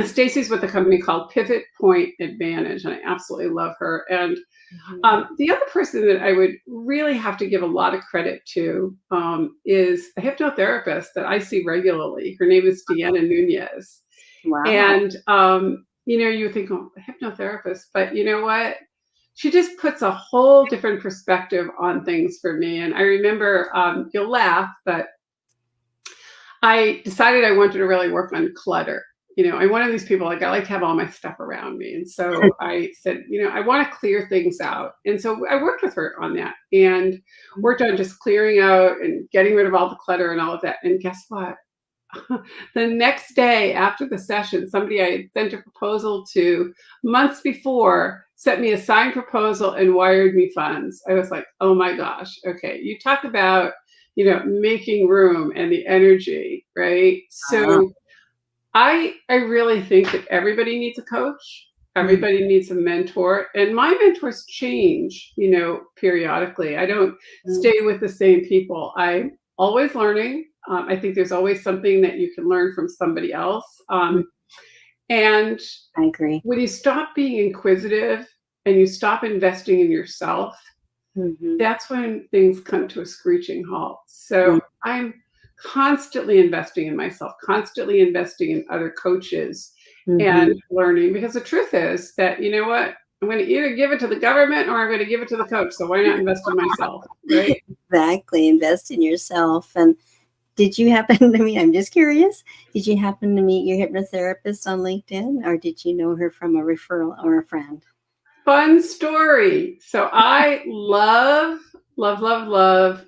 S2: Stacey's with a company called Pivot Point Advantage, and I absolutely love her. And the other person that I would really have to give a lot of credit to is a hypnotherapist that I see regularly. Her name is Deanna Nunez.
S1: Wow.
S2: And, you think, oh, a hypnotherapist, but you know what? She just puts a whole different perspective on things for me. And I remember, you'll laugh, but I decided I wanted to really work on clutter. I'm one of these people, like, I like to have all my stuff around me. And so I said, I want to clear things out. And so I worked with her on that and worked on just clearing out and getting rid of all the clutter and all of that. And guess what? The next day after the session, somebody I had sent a proposal to months before sent me a signed proposal and wired me funds. I was like, oh my gosh. Okay. You talk about, making room and the energy, right? So I really think that everybody needs a coach. Everybody needs a mentor. And my mentors change, periodically. I don't stay with the same people. I'm always learning. I think there's always something that you can learn from somebody else. And
S1: I agree.
S2: When you stop being inquisitive and you stop investing in yourself, that's when things come to a screeching halt. So I'm constantly investing in myself, constantly investing in other coaches and learning, because the truth is that, you know what, I'm going to either give it to the government or I'm going to give it to the coach. So why not invest in myself, right?
S1: Exactly. Invest in yourself. And did you happen to meet, I'm just curious, did you happen to meet your hypnotherapist on LinkedIn, or did you know her from a referral or a friend?
S2: Fun story. So I love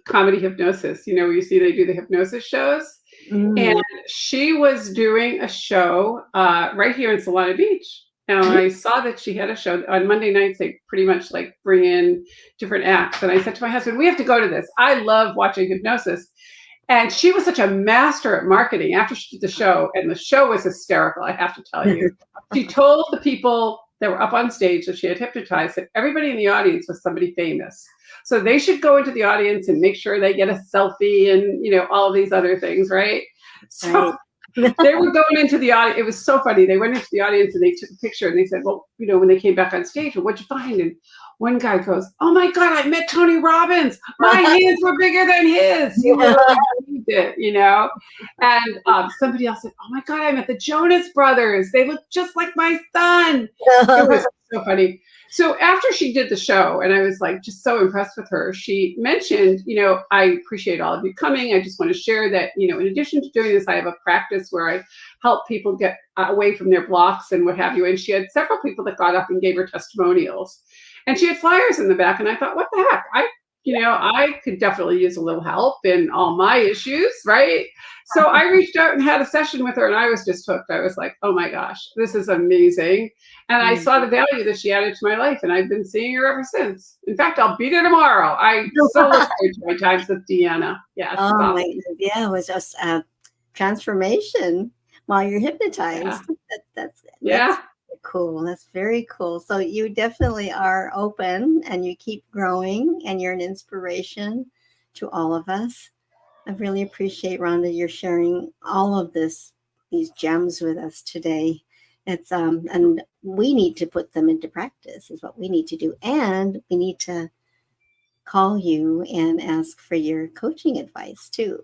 S2: comedy hypnosis. Where you see they do the hypnosis shows. And she was doing a show right here in Solana Beach. And I saw that she had a show on Monday nights. They pretty much like bring in different acts. And I said to my husband, we have to go to this. I love watching hypnosis. And she was such a master at marketing after she did the show. And the show was hysterical, I have to tell you. She told the people that were up on stage that she had hypnotized that everybody in the audience was somebody famous. So they should go into the audience and make sure they get a selfie and, all of these other things, right? So they were going into the audience. It was so funny. They went into the audience and they took a picture and they said, well, when they came back on stage, well, what'd you find? And one guy goes, oh my God, I met Tony Robbins. My hands were bigger than his. He really believed it, And somebody else said, oh my God, I met the Jonas Brothers. They look just like my son. It was so funny. So after she did the show, and I was like just so impressed with her, she mentioned, I appreciate all of you coming. I just want to share that, in addition to doing this, I have a practice where I help people get away from their blocks and what have you. And she had several people that got up and gave her testimonials. And she had flyers in the back. And I thought, what the heck? I could definitely use a little help in all my issues, right? So I reached out and had a session with her, and I was just hooked. I was like, oh my gosh, this is amazing. And I saw the value that she added to my life, and I've been seeing her ever since. In fact, I'll be there tomorrow. I so look forward to my times with Deanna. Yeah.
S1: Oh, yeah, it was just a transformation while you're hypnotized.
S2: Yeah.
S1: That's cool. That's very cool. So you definitely are open and you keep growing and you're an inspiration to all of us. I really appreciate, Rhonda, you're sharing all of these gems with us today. It's and we need to put them into practice is what we need to do. And we need to call you and ask for your coaching advice too.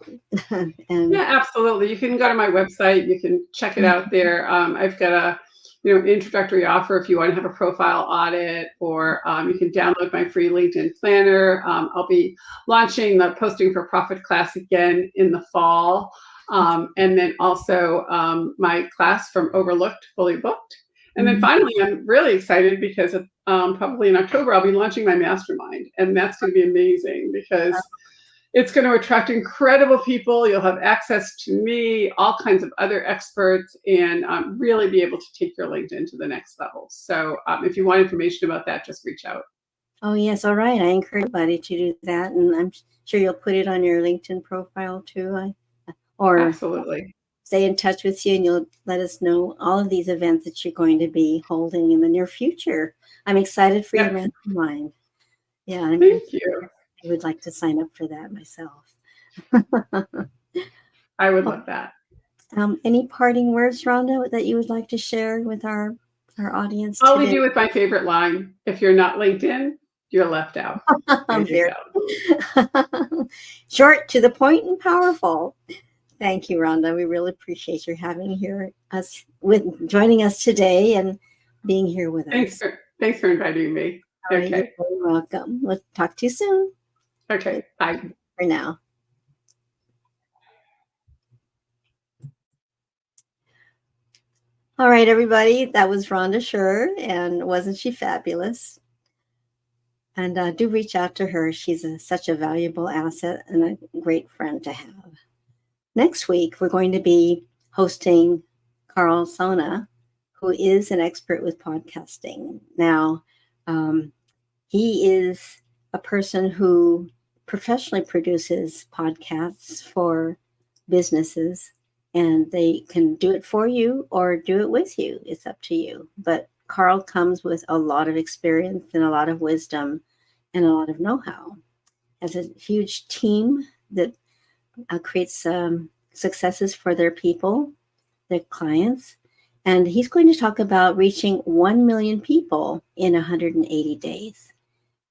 S1: And
S2: Yeah, absolutely. You can go to my website. You can check it out there. I've got a introductory offer if you want to have a profile audit, or you can download my free LinkedIn planner. I'll be launching the Posting for Profit class again in the fall. And then also my class from Overlooked, fully booked. And then finally, I'm really excited because probably in October, I'll be launching my mastermind. And that's going to be amazing because it's going to attract incredible people. You'll have access to me, all kinds of other experts, and really be able to take your LinkedIn to the next level. So if you want information about that, just reach out.
S1: Oh, yes. All right. I encourage everybody to do that. And I'm sure you'll put it on your LinkedIn profile too. Or
S2: absolutely
S1: stay in touch with you, and you'll let us know all of these events that you're going to be holding in the near future. I'm excited for your mastermind. Yeah.
S2: Thank you.
S1: I would like to sign up for that myself.
S2: I would love that.
S1: Any parting words, Rhonda, that you would like to share with our audience
S2: I'll
S1: today?
S2: leave you with my favorite line. If you're not LinkedIn, you're left out. There you
S1: go. Short, to the point, and powerful. Thank you, Rhonda. We really appreciate your joining us today and being here with us.
S2: Thanks for inviting me.
S1: All right, you're very welcome. We'll talk to you soon.
S2: Okay, bye.
S1: For now. All right, everybody. That was Rhonda Sher, and wasn't she fabulous? And do reach out to her. She's such a valuable asset and a great friend to have. Next week, we're going to be hosting Carl Sona, who is an expert with podcasting. Now, he is a person who professionally produces podcasts for businesses, and they can do it for you or do it with you. It's up to you. But Carl comes with a lot of experience and a lot of wisdom and a lot of know-how. Has a huge team that creates successes for their people, their clients. And he's going to talk about reaching 1 million people in 180 days.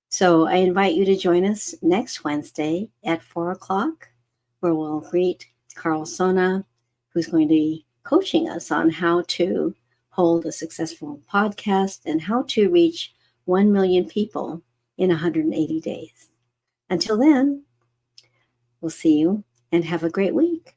S1: So I invite you to join us next Wednesday at 4 o'clock, where we'll greet Carl Sona, who's going to be coaching us on how to hold a successful podcast and how to reach 1 million people in 180 days. Until then, we'll see you and have a great week.